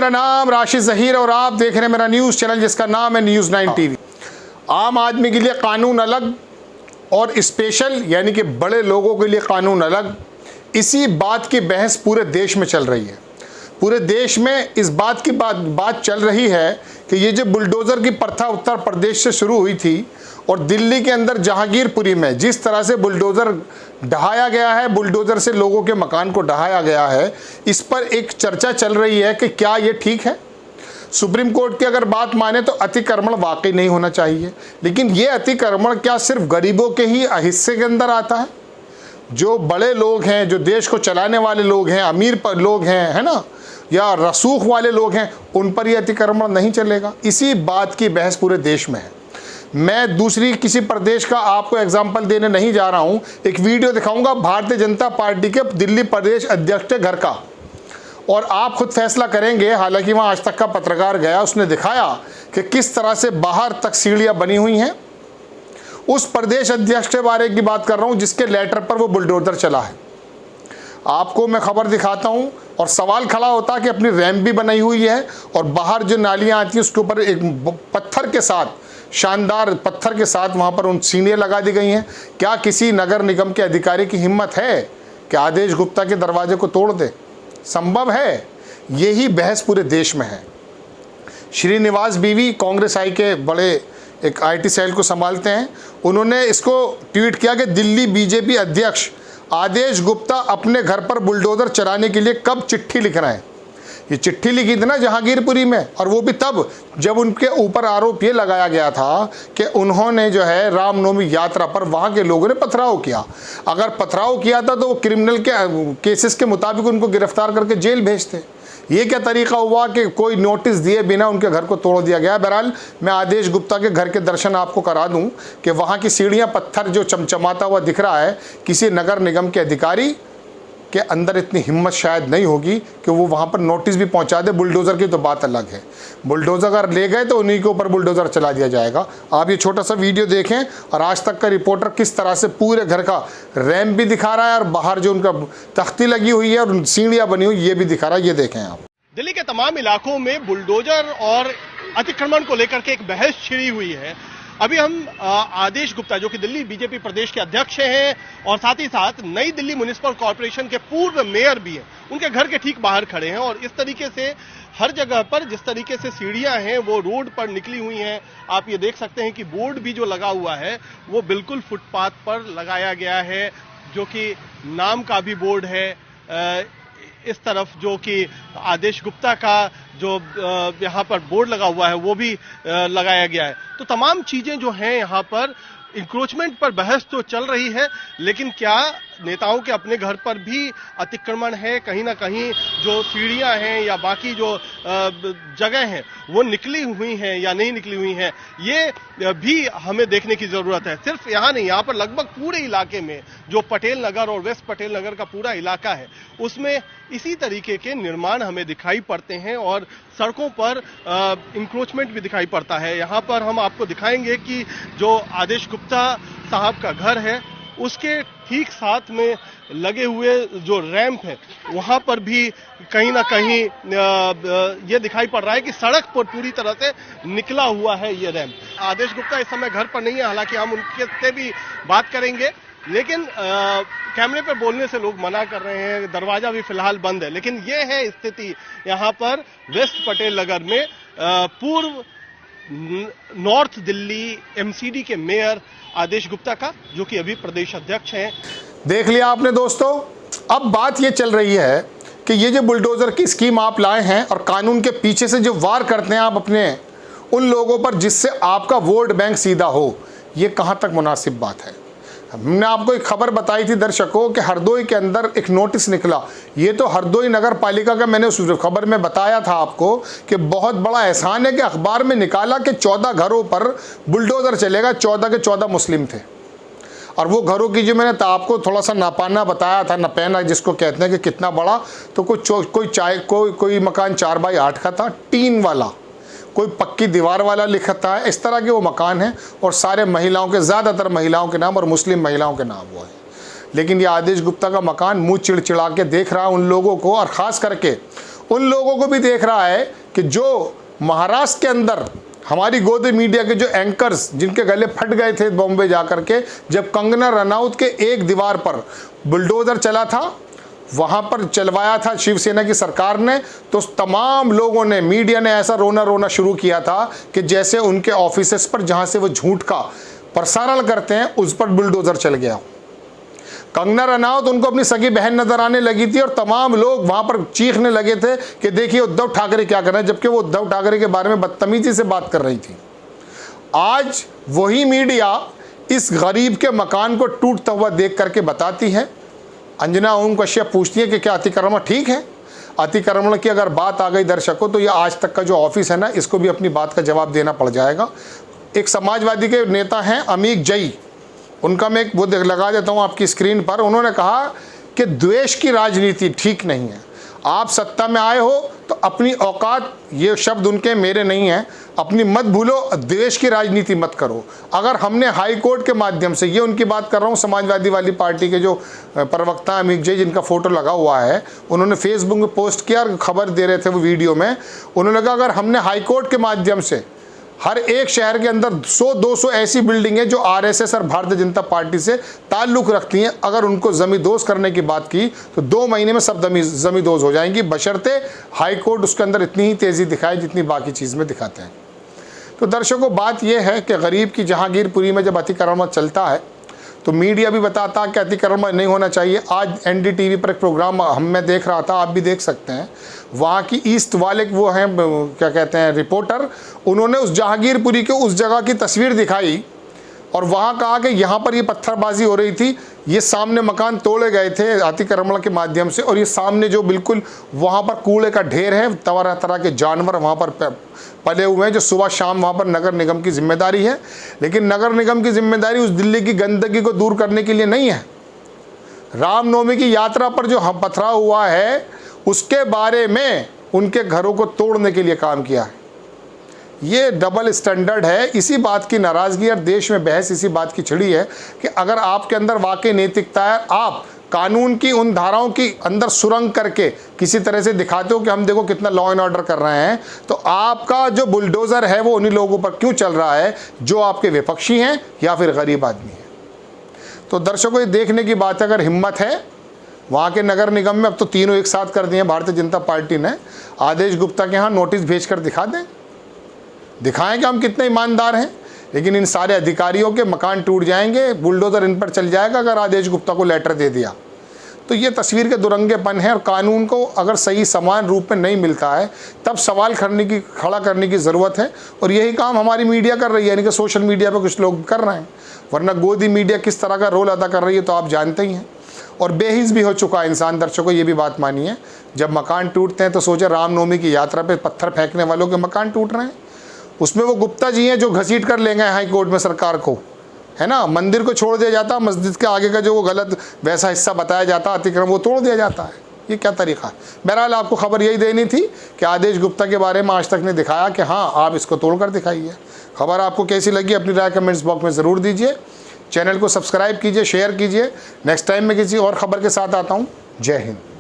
मेरा नाम राशिद ज़हीर और आप देख रहे हैं मेरा न्यूज़ चैनल जिसका नाम है न्यूज़ 9 टीवी। आम आदमी के लिए कानून अलग और स्पेशल यानी कि बड़े लोगों के लिए कानून अलग, इसी बात की बहस पूरे देश में चल रही है। पूरे देश में इस बात की बात चल रही है कि ये जो बुलडोज़र की प्रथा उत्तर प्रदेश से शुरू हुई थी और दिल्ली के अंदर जहांगीरपुरी में जिस तरह से बुलडोज़र ढहाया गया है, बुलडोज़र से लोगों के मकान को ढहाया गया है, इस पर एक चर्चा चल रही है कि क्या ये ठीक है। सुप्रीम कोर्ट की अगर बात माने तो अतिक्रमण वाकई नहीं होना चाहिए, लेकिन ये अतिक्रमण क्या सिर्फ गरीबों के ही हिस्से के अंदर आता है? जो बड़े लोग हैं, जो देश को चलाने वाले लोग हैं, अमीर पर लोग हैं, है ना, या रसूख वाले लोग हैं, उन पर यह अतिक्रमण नहीं चलेगा। इसी बात की बहस पूरे देश में है। मैं दूसरी किसी प्रदेश का आपको एग्जाम्पल देने नहीं जा रहा हूं। एक वीडियो दिखाऊंगा भारतीय जनता पार्टी के दिल्ली प्रदेश अध्यक्ष के घर का, और आप खुद फैसला करेंगे। हालांकि वहां आज तक का पत्रकार गया, उसने दिखाया कि किस तरह से बाहर तक सीढ़ियां बनी हुई हैं। उस प्रदेश अध्यक्ष के बारे की बात कर रहा हूं जिसके लेटर पर वो बुलडोजर चला है। आपको मैं खबर दिखाता हूं और सवाल खड़ा होता है कि अपनी रैंप भी बनाई हुई है और बाहर जो नालियां आती हैं उसके ऊपर एक पत्थर के साथ, शानदार पत्थर के साथ वहां पर उन सीढ़ियां लगा दी गई हैं। क्या किसी नगर निगम के अधिकारी की हिम्मत है कि आदेश गुप्ता के दरवाजे को तोड़ दे? संभव है? यही बहस पूरे देश में है। श्रीनिवास बीवी कांग्रेस आई के बड़े एक आईटी सेल को संभालते हैं, उन्होंने इसको ट्वीट किया कि दिल्ली बीजेपी अध्यक्ष आदेश गुप्ता अपने घर पर बुलडोजर चलाने के लिए कब चिट्ठी लिख रहे हैं। ये चिट्ठी लिखी थी ना जहांगीरपुरी में, और वो भी तब जब उनके ऊपर आरोप ये लगाया गया था कि उन्होंने जो है रामनवमी यात्रा पर वहाँ के लोगों ने पथराव किया। अगर पथराव किया था तो वो क्रिमिनल के केसेस के मुताबिक उनको गिरफ्तार करके जेल भेजते। ये क्या तरीका हुआ कि कोई नोटिस दिए बिना उनके घर को तोड़ दिया गया? बहरहाल मैं आदेश गुप्ता के घर के दर्शन आपको करा दूं कि वहाँ की सीढ़ियाँ, पत्थर जो चमचमाता हुआ दिख रहा है, किसी नगर निगम के अधिकारी के अंदर इतनी हिम्मत शायद नहीं होगी कि वो वहाँ पर नोटिस भी पहुँचा दे। बुलडोज़र की तो बात अलग है, बुलडोज़र अगर ले गए तो उन्हीं के ऊपर बुलडोज़र चला दिया जाएगा। आप ये छोटा सा वीडियो देखें और आज तक का रिपोर्टर किस तरह से पूरे घर का रैंप भी दिखा रहा है और बाहर जो उनका तख्ती लगी हुई है और सीढ़ियाँ बनी हुई ये भी दिखा रहा है। ये देखें आप। दिल्ली के तमाम इलाकों में बुलडोजर और अतिक्रमण को लेकर के एक बहस छिड़ी हुई है। अभी हम आदेश गुप्ता जो कि दिल्ली बीजेपी प्रदेश के अध्यक्ष हैं और साथ ही साथ नई दिल्ली म्युनिसिपल कॉर्पोरेशन के पूर्व मेयर भी हैं, उनके घर के ठीक बाहर खड़े हैं। और इस तरीके से हर जगह पर जिस तरीके से सीढ़ियां हैं वो रोड पर निकली हुई हैं। आप ये देख सकते हैं कि बोर्ड भी जो लगा हुआ है वो बिल्कुल फुटपाथ पर लगाया गया है, जो कि नाम का भी बोर्ड है। इस तरफ जो कि आदेश गुप्ता का जो यहाँ पर बोर्ड लगा हुआ है वो भी लगाया गया है। तो तमाम चीजें जो हैं यहाँ पर इंक्रोचमेंट पर बहस तो चल रही है, लेकिन क्या नेताओं के अपने घर पर भी अतिक्रमण है? कहीं ना कहीं जो सीढ़ियां हैं या बाकी जो जगह हैं वो निकली हुई हैं या नहीं निकली हुई हैं, ये भी हमें देखने की जरूरत है। सिर्फ यहाँ नहीं, यहाँ पर लगभग पूरे इलाके में जो पटेल नगर और वेस्ट पटेल नगर का पूरा इलाका है उसमें इसी तरीके के निर्माण हमें दिखाई पड़ते हैं और सड़कों पर इंक्रोचमेंट भी दिखाई पड़ता है। यहाँ पर हम आपको दिखाएंगे कि जो आदेश गुप्ता साहब का घर है उसके ठीक साथ में लगे हुए जो रैंप है वहां पर भी कहीं ना कहीं ये दिखाई पड़ रहा है कि सड़क पर पूरी तरह से निकला हुआ है ये रैंप। आदेश गुप्ता इस समय घर पर नहीं है, हालांकि हम उनके से भी बात करेंगे, लेकिन कैमरे पर बोलने से लोग मना कर रहे हैं। दरवाजा भी फिलहाल बंद है, लेकिन ये है स्थिति यहाँ पर वेस्ट पटेल नगर में। पूर्व नॉर्थ दिल्ली एमसीडी के मेयर आदेश गुप्ता का, जो कि अभी प्रदेश अध्यक्ष हैं। देख लिया आपने दोस्तों। अब बात ये चल रही है कि ये जो बुलडोजर की स्कीम आप लाए हैं और कानून के पीछे से जो वार करते हैं आप अपने उन लोगों पर जिससे आपका वोट बैंक सीधा हो, ये कहाँ तक मुनासिब बात है? हमने आपको एक खबर बताई थी दर्शकों कि हरदोई के अंदर एक नोटिस निकला। ये तो हरदोई नगर पालिका का, मैंने उस खबर में बताया था आपको कि बहुत बड़ा एहसान है कि अखबार में निकाला कि 14 घरों पर बुलडोजर चलेगा। 14 के 14 मुस्लिम थे, और वो घरों की जो मैंने आपको थोड़ा सा नापाना बताया था, नपैना जिसको कहते हैं कि कितना बड़ा, तो कोई मकान 4x8 का था, टीन वाला, कोई पक्की दीवार वाला लिखता है। इस तरह के वो मकान हैं और सारे महिलाओं के, ज़्यादातर महिलाओं के नाम और मुस्लिम महिलाओं के नाम वो है। लेकिन ये आदेश गुप्ता का मकान मुंह चिड़चिड़ा के देख रहा है उन लोगों को, और ख़ास करके उन लोगों को भी देख रहा है कि जो महाराष्ट्र के अंदर हमारी गोदी मीडिया के जो एंकर्स जिनके गले फट गए थे बॉम्बे जाकर के, जब कंगना रनौत के एक दीवार पर बुलडोजर चला था, वहाँ पर चलवाया था शिवसेना की सरकार ने, तो तमाम लोगों ने, मीडिया ने ऐसा रोना शुरू किया था कि जैसे उनके ऑफिसेस पर जहाँ से वो झूठ का प्रसारण करते हैं उस पर बुलडोजर चल गया। कंगना रनौत उनको अपनी सगी बहन नजर आने लगी थी और तमाम लोग वहां पर चीखने लगे थे कि देखिए उद्धव ठाकरे क्या कर रहे हैं, जबकि वो उद्धव ठाकरे के बारे में बदतमीजी से बात कर रही थी। आज वही मीडिया इस गरीब के मकान को टूटता हुआ देख करके बताती है। अंजना ओम कश्यप पूछती है कि क्या अतिक्रमण ठीक है। अतिक्रमण की अगर बात आ गई दर्शकों, तो ये आज तक का जो ऑफिस है ना, इसको भी अपनी बात का जवाब देना पड़ जाएगा। एक समाजवादी के नेता हैं अमीक जई, उनका मैं वो लगा देता हूँ आपकी स्क्रीन पर। उन्होंने कहा कि द्वेष की राजनीति ठीक नहीं है। आप सत्ता में आए हो तो अपनी औकात, ये शब्द उनके मेरे नहीं हैं, अपनी मत भूलो, द्वेष की राजनीति मत करो। अगर हमने हाई कोर्ट के माध्यम से, ये उनकी बात कर रहा हूँ, समाजवादी वाली पार्टी के जो प्रवक्ता अमीक जय जिनका फोटो लगा हुआ है, उन्होंने फेसबुक में पोस्ट किया और खबर दे रहे थे वो वीडियो में। उन्होंने कहा अगर हमने हाई कोर्ट के माध्यम से हर एक शहर के अंदर 100-200 ऐसी बिल्डिंगें जो आरएसएस और भारतीय जनता पार्टी से ताल्लुक़ रखती हैं, अगर उनको जमींदोज करने की बात की तो 2 महीने में सब जमींदोज हो जाएंगी, बशर्ते हाई कोर्ट उसके अंदर इतनी ही तेज़ी दिखाए जितनी बाकी चीज़ में दिखाते हैं। तो दर्शकों, बात यह है कि गरीब की जहांगीरपुरी में जब अतिक्रमण चलता है तो मीडिया भी बताता कि अतिक्रमण नहीं होना चाहिए। आज एनडीटीवी पर एक प्रोग्राम मैं देख रहा था, आप भी देख सकते हैं, वहाँ की ईस्ट वाले वो हैं, क्या कहते हैं, रिपोर्टर, उन्होंने उस जहांगीरपुरी के उस जगह की तस्वीर दिखाई और वहाँ कहा कि यहाँ पर ये पत्थरबाजी हो रही थी, ये सामने मकान तोड़े गए थे अतिक्रमण के माध्यम से, और ये सामने जो बिल्कुल वहाँ पर कूड़े का ढेर है, तरह तरह के जानवर वहाँ पर पले हुए हैं, जो सुबह शाम वहाँ पर नगर निगम की जिम्मेदारी है। लेकिन नगर निगम की जिम्मेदारी उस दिल्ली की गंदगी को दूर करने के लिए नहीं है। रामनवमी की यात्रा पर जो पथराव हुआ है उसके बारे में उनके घरों को तोड़ने के लिए काम किया है। ये डबल स्टैंडर्ड है। इसी बात की नाराज़गी और देश में बहस इसी बात की छिड़ी है कि अगर आपके अंदर वाकई नैतिकता है, आप कानून की उन धाराओं की अंदर सुरंग करके किसी तरह से दिखाते हो कि हम देखो कितना लॉ एंड ऑर्डर कर रहे हैं, तो आपका जो बुलडोज़र है वो उन्हीं लोगों पर क्यों चल रहा है जो आपके विपक्षी हैं या फिर गरीब आदमी हैं। तो दर्शकों, ये देखने की बात है, अगर हिम्मत है वहाँ के नगर निगम में, अब तो तीनों एक साथ कर दिए भारतीय जनता पार्टी ने, आदेश गुप्ता के यहाँ नोटिस भेज कर दिखा दें, दिखाएं कि हम कितने ईमानदार हैं। लेकिन इन सारे अधिकारियों के मकान टूट जाएंगे, बुलडोज़र इन पर चल जाएगा अगर आदेश गुप्ता को लेटर दे दिया। तो ये तस्वीर के दुरंगेपन है और कानून को अगर सही समान रूप में नहीं मिलता है तब सवाल खड़ा करने की ज़रूरत है। और यही काम हमारी मीडिया कर रही है, यानी कि सोशल मीडिया पर कुछ लोग कर रहे हैं। वरना गोदी मीडिया किस तरह का रोल अदा कर रही है तो आप जानते ही हैं। और बेहिस भी हो चुका है इंसान। दर्शकों, ये भी बात मानिए, जब मकान टूटते हैं तो सोचे रामनवमी की यात्रा पे पत्थर फेंकने वालों के मकान टूट रहे हैं, उसमें वो गुप्ता जी हैं जो घसीट कर ले गए हाई कोर्ट में सरकार को, है ना। मंदिर को छोड़ दिया जाता, मस्जिद के आगे का जो वो गलत वैसा हिस्सा बताया जाता अतिक्रमण, वो तोड़ दिया जाता है। ये क्या तरीका है। बहरहाल आपको खबर यही देनी थी कि आदेश गुप्ता के बारे में आज तक ने दिखाया कि हाँ, आप इसको तोड़ कर दिखाइए। खबर आपको कैसी लगी अपनी राय कमेंट्स बॉक्स में ज़रूर दीजिए। चैनल को सब्सक्राइब कीजिए, शेयर कीजिए। नेक्स्ट टाइम मैं किसी और खबर के साथ आता हूँ। जय हिंद।